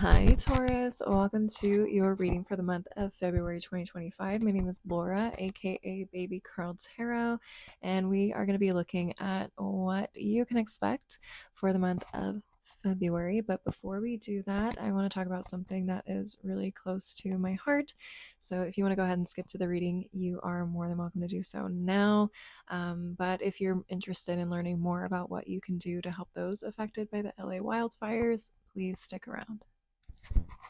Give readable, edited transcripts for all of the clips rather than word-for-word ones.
Hi, Taurus. Welcome to your reading for the month of February 2025. My name is Laura, aka Baby Curl Tarot, and we are going to be looking at what you can expect for the month of February. But before we do that, I want to talk about something that is really close to my heart. So if you want to go ahead and skip to the reading, you are more than welcome to do so now. But if you're interested in learning more about what you can do to help those affected by the LA wildfires, please stick around.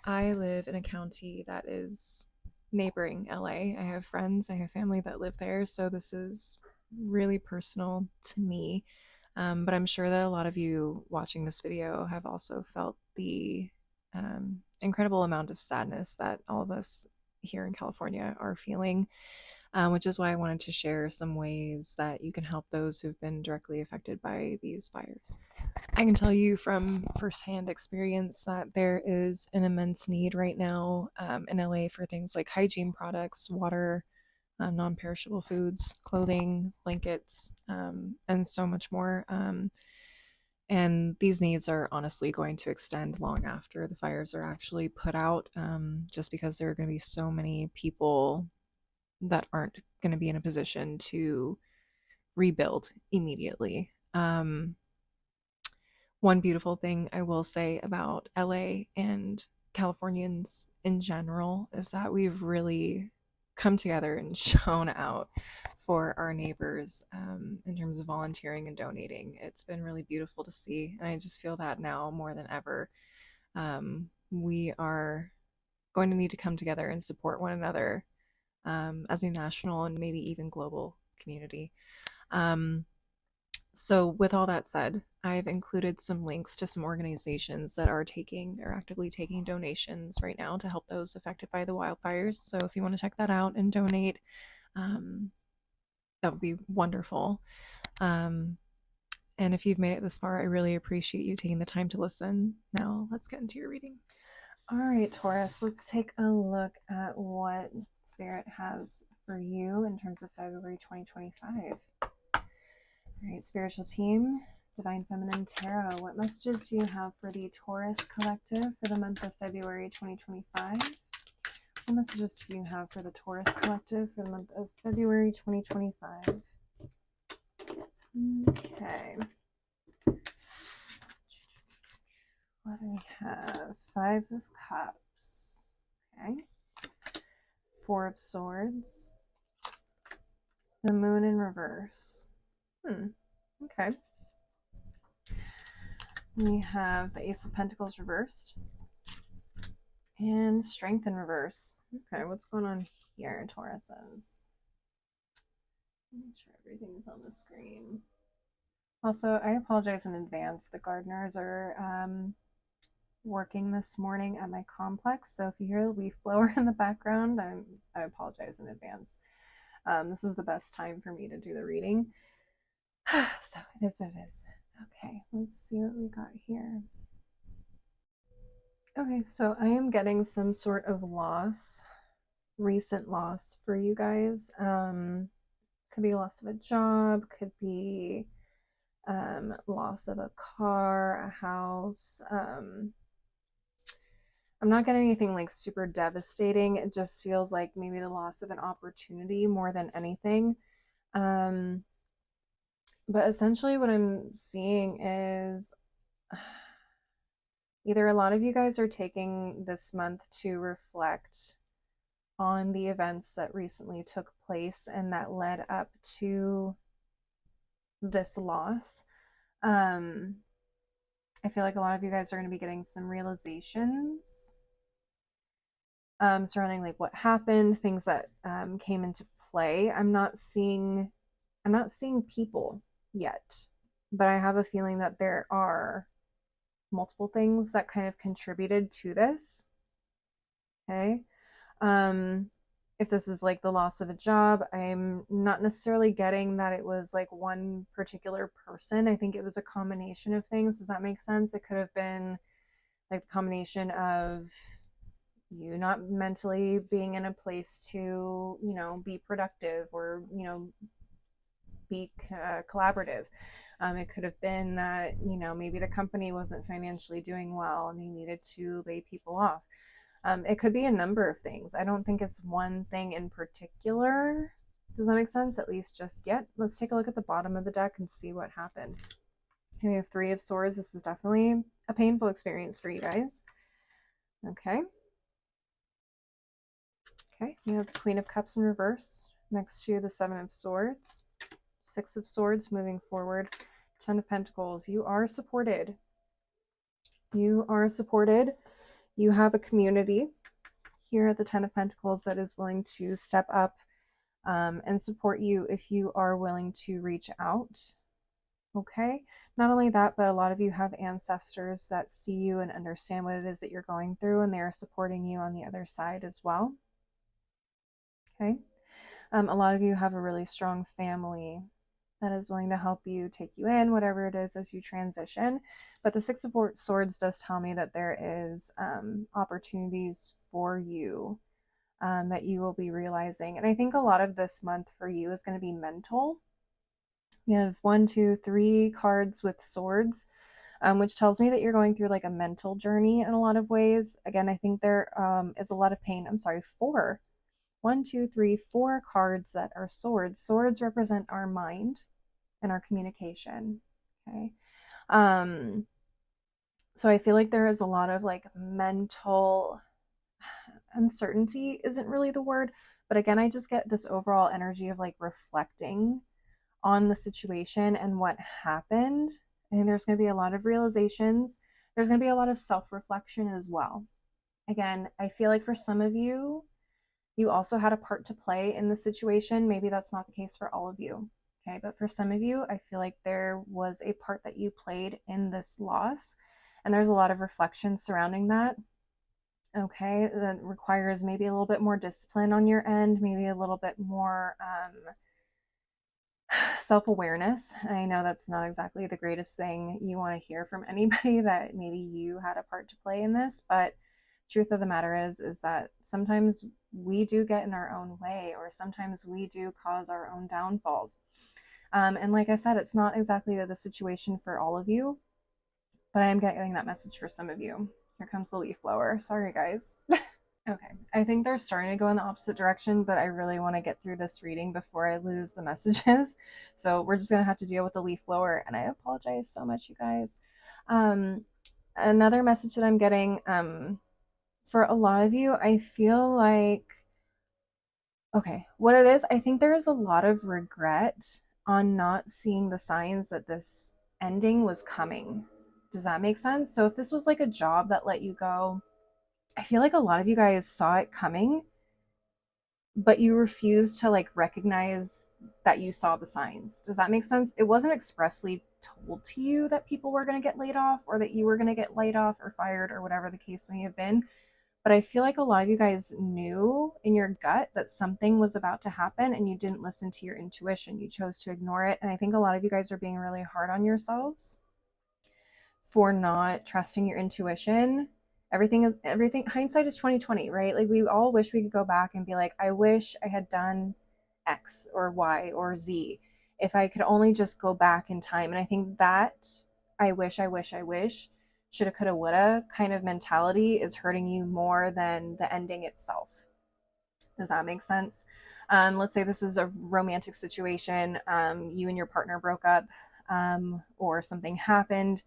I live in a county that is neighboring LA. I have friends, I have family that live there, so this is really personal to me. But I'm sure that a lot of you watching this video have also felt the incredible amount of sadness that all of us here in California are feeling, which is why I wanted to share some ways that you can help those who've been directly affected by these fires. I can tell you from firsthand experience that there is an immense need right now in LA for things like hygiene products, water, non perishable foods, clothing, blankets, and so much more. And these needs are honestly going to extend long after the fires are actually put out, just because there are going to be so many people that aren't going to be in a position to rebuild immediately. One beautiful thing I will say about LA and Californians in general is that we've really come together and shown out for our neighbors in terms of volunteering and donating. It's been really beautiful to see, and I just feel that now more than ever. We are going to need to come together and support one another as a national and maybe even global community. So with all that said, I've included some links to some organizations that are actively taking donations right now to help those affected by the wildfires. So if you want to check that out and donate, that would be wonderful. And if you've made it this far, I really appreciate you taking the time to listen. Now let's get into your reading. All right, Taurus, let's take a look at what Spirit has for you in terms of February 2025. All right, spiritual team, Divine Feminine Tarot, what messages do you have for the Taurus collective for the month of February 2025? What messages do you have for the Taurus collective for the month of February 2025? Okay. What do we have? Five of Cups. Okay. Four of Swords. The Moon in reverse. Okay. We have the Ace of Pentacles reversed. And Strength in reverse. Okay, what's going on here, Tauruses? Make sure everything's on the screen. Also, I apologize in advance. The gardeners are working this morning at my complex, so if you hear the leaf blower in the background, I apologize in advance. This is the best time for me to do the reading. So it is what it is. Okay, let's see what we got here. Okay, so I am getting some sort of loss, recent loss for you guys. Could be loss of a job, could be loss of a car, a house. I'm not getting anything like super devastating. It just feels like maybe the loss of an opportunity more than anything. But essentially what I'm seeing is either a lot of you guys are taking this month to reflect on the events that recently took place and that led up to this loss. I feel like a lot of you guys are going to be getting some realizations surrounding like what happened, things that came into play. I'm not seeing people yet, but I have a feeling that there are multiple things that kind of contributed to this. Okay. If this is like the loss of a job, I'm not necessarily getting that it was like one particular person. I think it was a combination of things. Does that make sense? It could have been like a combination of you not mentally being in a place to, be productive or, be collaborative. It could have been that, maybe the company wasn't financially doing well and they needed to lay people off. It could be a number of things. I don't think it's one thing in particular. Does that make sense? At least just yet. Let's take a look at the bottom of the deck and see what happened. Here we have Three of Swords. This is definitely a painful experience for you guys. Okay. Okay, you have the Queen of Cups in reverse next to the Seven of Swords. Six of Swords moving forward. Ten of Pentacles. You are supported. You are supported. You have a community here at the Ten of Pentacles that is willing to step up and support you if you are willing to reach out. Okay, not only that, but a lot of you have ancestors that see you and understand what it is that you're going through, and they are supporting you on the other side as well. Okay, a lot of you have a really strong family that is willing to help you, take you in, whatever it is as you transition. But the Six of Swords does tell me that there is opportunities for you that you will be realizing. And I think a lot of this month for you is going to be mental. We have 1, 2, 3 cards with swords, which tells me that you're going through like a mental journey in a lot of ways. Again, I think there is a lot of pain. I'm sorry, 4. 1, 2, 3, 4 cards that are swords. Swords represent our mind and our communication. Okay. So I feel like there is a lot of like mental uncertainty isn't really the word, but again, I just get this overall energy of like reflecting on the situation and what happened. And there's going to be a lot of realizations. There's going to be a lot of self-reflection as well. Again, I feel like for some of you, you also had a part to play in the situation. Maybe that's not the case for all of you. Okay, but for some of you, I feel like there was a part that you played in this loss, and there's a lot of reflection surrounding that. Okay, that requires maybe a little bit more discipline on your end, maybe a little bit more self-awareness. I know that's not exactly the greatest thing you want to hear from anybody, that maybe you had a part to play in this, but truth of the matter is that sometimes we do get in our own way, or sometimes we do cause our own downfalls. And like I said, it's not exactly the situation for all of you, but I am getting that message for some of you. Here comes the leaf blower. Sorry, guys. Okay, I think they're starting to go in the opposite direction, but I really want to get through this reading before I lose the messages. So we're just going to have to deal with the leaf blower, and I apologize so much, you guys. Another message that I'm getting, for a lot of you, I feel like, okay, what it is, I think there is a lot of regret on not seeing the signs that this ending was coming. Does that make sense? So if this was like a job that let you go, I feel like a lot of you guys saw it coming, but you refused to like recognize that you saw the signs. Does that make sense? It wasn't expressly told to you that people were going to get laid off, or that you were going to get laid off or fired, or whatever the case may have been. But I feel like a lot of you guys knew in your gut that something was about to happen, and you didn't listen to your intuition. You chose to ignore it. And I think a lot of you guys are being really hard on yourselves for not trusting your intuition. Everything, hindsight is 2020, right? Like, we all wish we could go back and be like, I wish I had done X or Y or Z. If I could only just go back in time. And I think that I wish, shoulda, coulda, woulda kind of mentality is hurting you more than the ending itself. Does that make sense? Let's say this is a romantic situation. You and your partner broke up, or something happened,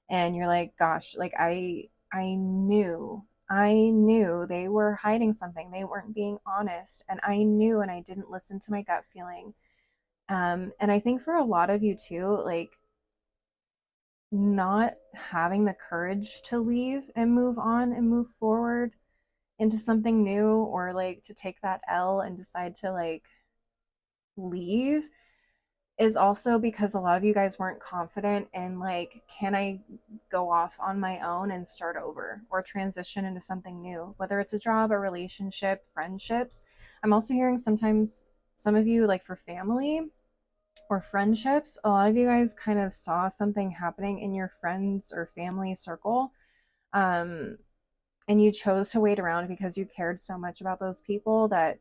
and you're like, gosh, like I knew they were hiding something. They weren't being honest, and I knew, and I didn't listen to my gut feeling. And I think for a lot of you too, like, not having the courage to leave and move on and move forward into something new, or like to take that L and decide to like leave, is also because a lot of you guys weren't confident in like, can I go off on my own and start over or transition into something new, whether it's a job, a relationship, friendships. I'm also hearing sometimes some of you, like for family or friendships, a lot of you guys kind of saw something happening in your friends or family circle, and you chose to wait around because you cared so much about those people that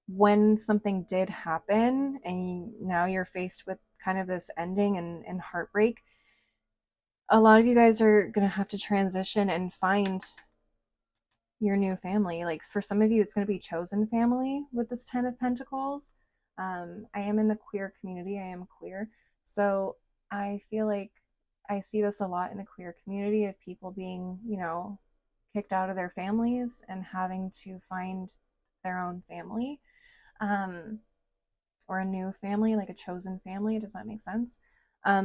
when something did happen and now you're faced with kind of this ending and heartbreak, a lot of you guys are going to have to transition and find your new family. Like for some of you, it's going to be chosen family with this 10 of Pentacles. I am in the queer community. I am queer. So I feel like I see this a lot in the queer community of people being, kicked out of their families and having to find their own family, or a new family, like a chosen family. Does that make sense?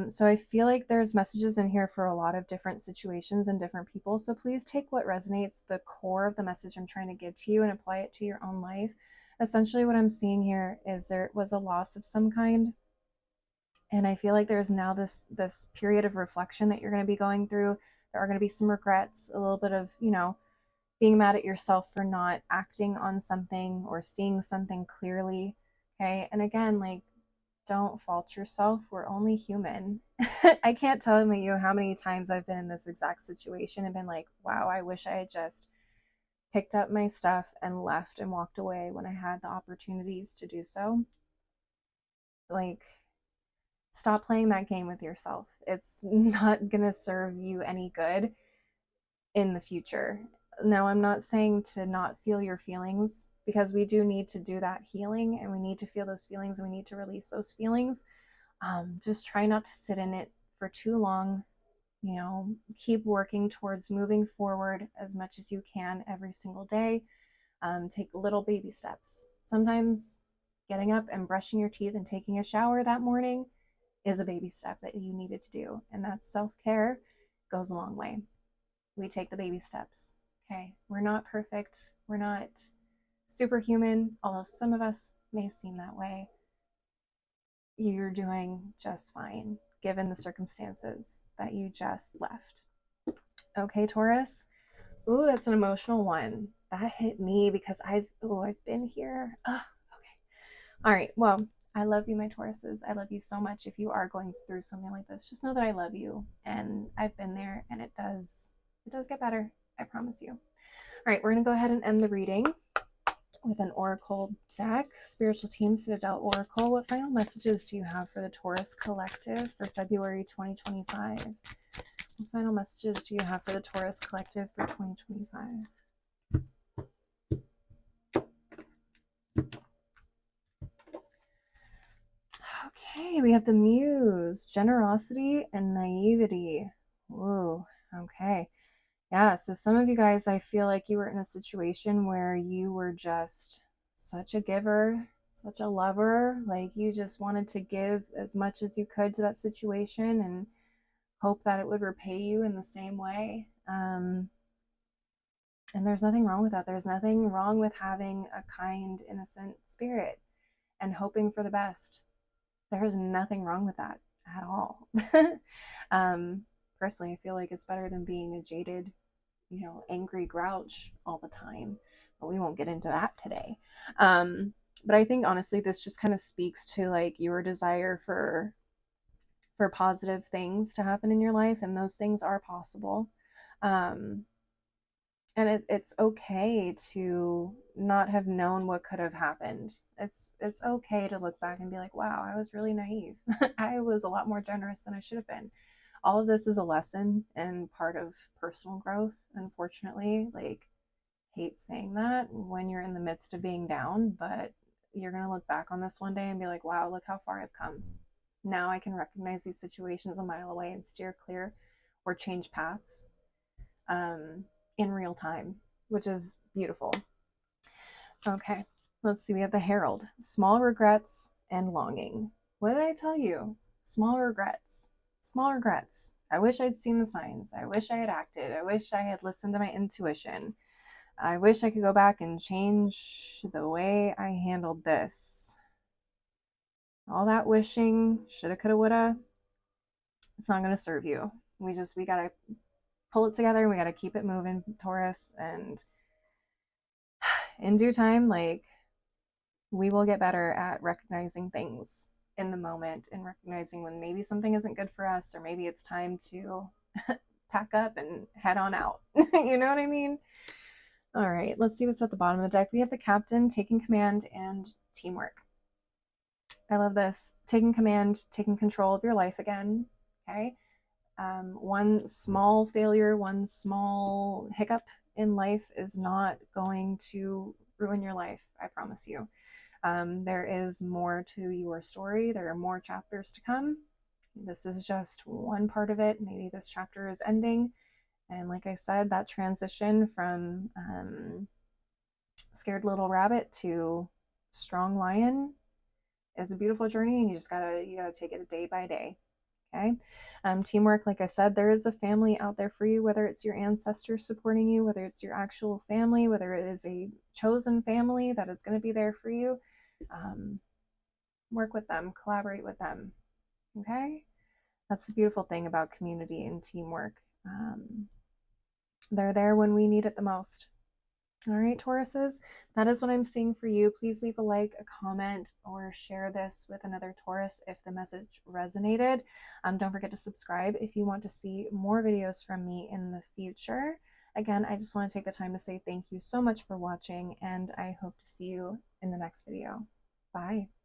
So I feel like there's messages in here for a lot of different situations and different people. So please take what resonates, the core of the message I'm trying to give to you, and apply it to your own life. Essentially what I'm seeing here is there was a loss of some kind. And I feel like there's now this period of reflection that you're going to be going through. There are going to be some regrets, a little bit of, being mad at yourself for not acting on something or seeing something clearly. Okay. And again, like, don't fault yourself. We're only human. I can't tell you how many times I've been in this exact situation and been like, wow, I wish I had just picked up my stuff and left and walked away when I had the opportunities to do so. Like, stop playing that game with yourself. It's not going to serve you any good in the future. Now, I'm not saying to not feel your feelings, because we do need to do that healing and we need to feel those feelings and we need to release those feelings. Just try not to sit in it for too long. Keep working towards moving forward as much as you can every single day. Take little baby steps. Sometimes getting up and brushing your teeth and taking a shower that morning is a baby step that you needed to do. And that's self-care, goes a long way. We take the baby steps. Okay. We're not perfect. We're not superhuman, although some of us may seem that way. You're doing just fine given the circumstances that you just left. Okay, Taurus. Ooh, that's an emotional one. That hit me because I've been here. Okay. All right. Well, I love you, my Tauruses. I love you so much. If you are going through something like this, just know that I love you and I've been there, and it does get better. I promise you. All right, we're going to go ahead and end the reading with an oracle deck. Spiritual Team Citadel Oracle. What final messages do you have for the Taurus Collective for February 2025? What final messages do you have for the Taurus Collective for 2025? Okay, we have the Muse, generosity and naivety. Ooh, okay. Yeah, so some of you guys, I feel like you were in a situation where you were just such a giver, such a lover. Like you just wanted to give as much as you could to that situation and hope that it would repay you in the same way. And there's nothing wrong with that. There's nothing wrong with having a kind, innocent spirit and hoping for the best. There's nothing wrong with that at all. Personally, I feel like it's better than being a jaded, angry grouch all the time. But we won't get into that today. But I think honestly, this just kind of speaks to like your desire for positive things to happen in your life, and those things are possible. And it's okay to not have known what could have happened. It's okay to look back and be like, wow, I was really naive. I was a lot more generous than I should have been. All of this is a lesson and part of personal growth. Unfortunately, like, hate saying that when you're in the midst of being down, but you're going to look back on this one day and be like, wow, look how far I've come. Now I can recognize these situations a mile away and steer clear or change paths in real time, which is beautiful. Okay, let's see. We have the Herald, small regrets and longing. What did I tell you? Small regrets. Small regrets. I wish I'd seen the signs. I wish I had acted. I wish I had listened to my intuition. I wish I could go back and change the way I handled this. All that wishing, shoulda, coulda, woulda, it's not going to serve you. We got to pull it together. We got to keep it moving, Taurus. And in due time, like, we will get better at recognizing things in the moment and recognizing when maybe something isn't good for us, or maybe it's time to pack up and head on out. You know what I mean? All right, let's see what's at the bottom of the deck. We have the Captain, taking command and teamwork. I love this. Taking command, taking control of your life again. Okay. One small failure, one small hiccup in life is not going to ruin your life. I promise you. There is more to your story. There are more chapters to come. This is just one part of it. Maybe this chapter is ending. And like I said, that transition from scared little rabbit to strong lion is a beautiful journey, and you gotta take it day by day. Okay. Teamwork, like I said, there is a family out there for you, whether it's your ancestors supporting you, whether it's your actual family, whether it is a chosen family that is going to be there for you. Work with them, collaborate with them. Okay. That's the beautiful thing about community and teamwork. They're there when we need it the most. All right, Tauruses, that is what I'm seeing for you. Please leave a like, a comment, or share this with another Taurus if the message resonated. Don't forget to subscribe if you want to see more videos from me in the future. Again, I just want to take the time to say thank you so much for watching, and I hope to see you in the next video. Bye.